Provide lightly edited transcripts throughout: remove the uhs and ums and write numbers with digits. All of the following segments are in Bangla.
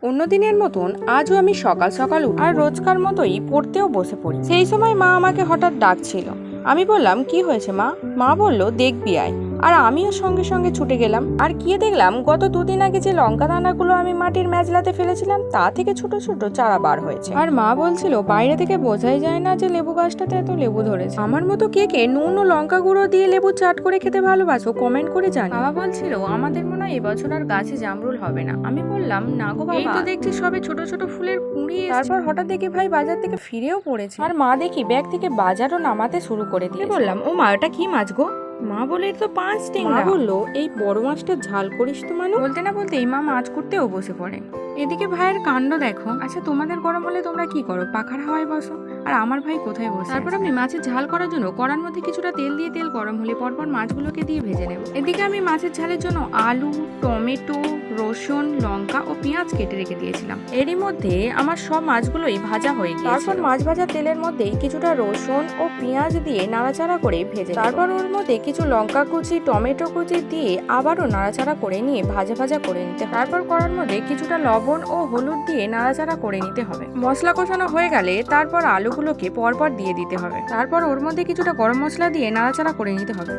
অন্যদিনের মতন আজও আমি সকাল সকাল আর রোজকার মতোই পড়তেও বসে পড়ি। সেই সময় মা আমাকে হঠাৎ ডাকছিল। আমি বললাম, কি হয়েছে মা? মা বলল, দেখবি আয়। আর আমিও সঙ্গে সঙ্গে ছুটে গেলাম। আর গিয়ে দেখলাম গত দুদিন আগে যে লঙ্কা দানাগুলো আমি মাটির মেজলাতে ফেলেছিলাম তা থেকে ছোট ছোট চারা বার হয়েছে। আর মা বলছিল, বাইরে থেকে বোঝাই যায় না যে লেবু গাছটাতে এত লেবু ধরেছে। আমার মতো কে কে নুন ও লঙ্কা গুঁড়ো দিয়ে লেবু চাট করে খেতে ভালোবাসো কমেন্ট করে জানি। বাবা বলছিল, আমাদের মনে হয় এবছর আর গাছে জামরুল হবে না। আমি বললাম, না গো বাবা, এই তো দেখছি সবে ছোট ছোট ফুলের কুঁড়ি। তারপর হঠাৎ দেখি ভাই বাজার থেকে ফিরেও পড়েছে। আর মা দেখি ব্যাগ থেকে বাজারও নামাতে শুরু করে দিয়ে। বললাম, ও মা, ওটা কি মাছ গো? মা বলে, তো পাঁচ টিংরা। মা বললো, এই বড় মাছটা ঝাল করিস তো মানু। বলতে না বলতেই মা মাছ করতেও বসে পড়ে। এদিকে ভাইয়ের কাণ্ড দেখো। আচ্ছা, তোমাদের গরম হলে তোমরা কি করো? পাখার হাওয়ায় বসো। আর আমার ভাই কোথায় বসে? তারপর আমি মাছের ঝাল করার জন্য কড়ার মধ্যে কিছুটা তেল দিয়ে, তেল গরম হলে পরপর মাছগুলোকে দিয়ে ভেজে নেব। এদিকে আমি মাছের ঝালের জন্য আলু, টমেটো, রসুন, লঙ্কা ও পেঁয়াজ কেটে রেখে দিয়েছিলাম। এরই মধ্যে আমার সব মাছগুলোই ভাজা হয়ে গিয়েছে। তারপর মাছ ভাজা তেলের মধ্যেই কিছুটা রসুন ও পেঁয়াজ দিয়ে নাড়াচাড়া করে ভেজে। তারপর ওর মধ্যে কিছু লঙ্কা কুচি, টমেটো কুচি দিয়ে আবারও নাড়াচাড়া করে নিয়ে ভাজা ভাজা করে নিতে হবে। তারপর কড়ার মধ্যে কিছুটা লবণ ও হলুদ দিয়ে নাড়াচাড়া করে নিতে হবে। মশলা কষানো হয়ে গেলে তারপর আলুগুলোকে পরপর দিয়ে দিতে হবে। তারপর ওর মধ্যে কিছুটা গরম মশলা দিয়ে নাড়াচাড়া করে নিতে হবে।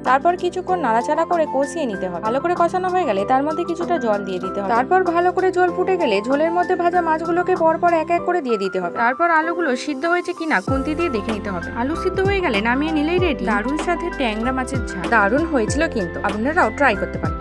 তারপর কিছুক্ষণ নাড়াচাড়া করে কষিয়ে নিতে হবে। ভালো করে কষানো হয়ে গেলে তার মধ্যে কিছুটা জল দিয়ে দিতে হবে। তারপর ভালো করে জল ফুটে গেলে ঝোলের মধ্যে ভাজা মাছগুলোকে পরপর এক এক করে দিয়ে দিতে হবে। তারপর আলুগুলো সিদ্ধ হয়েছে কিনা খুন্তি দিয়ে দেখে নিতে হবে। আলু সিদ্ধ হয়ে গেলে নামিয়ে নিলেই রেডি দারুণ সাথে ট্যাংরা মাছের ঝাল। দারুণ হয়েছিল কিন্তু, আপনারাও ট্রাই করতে পারেন।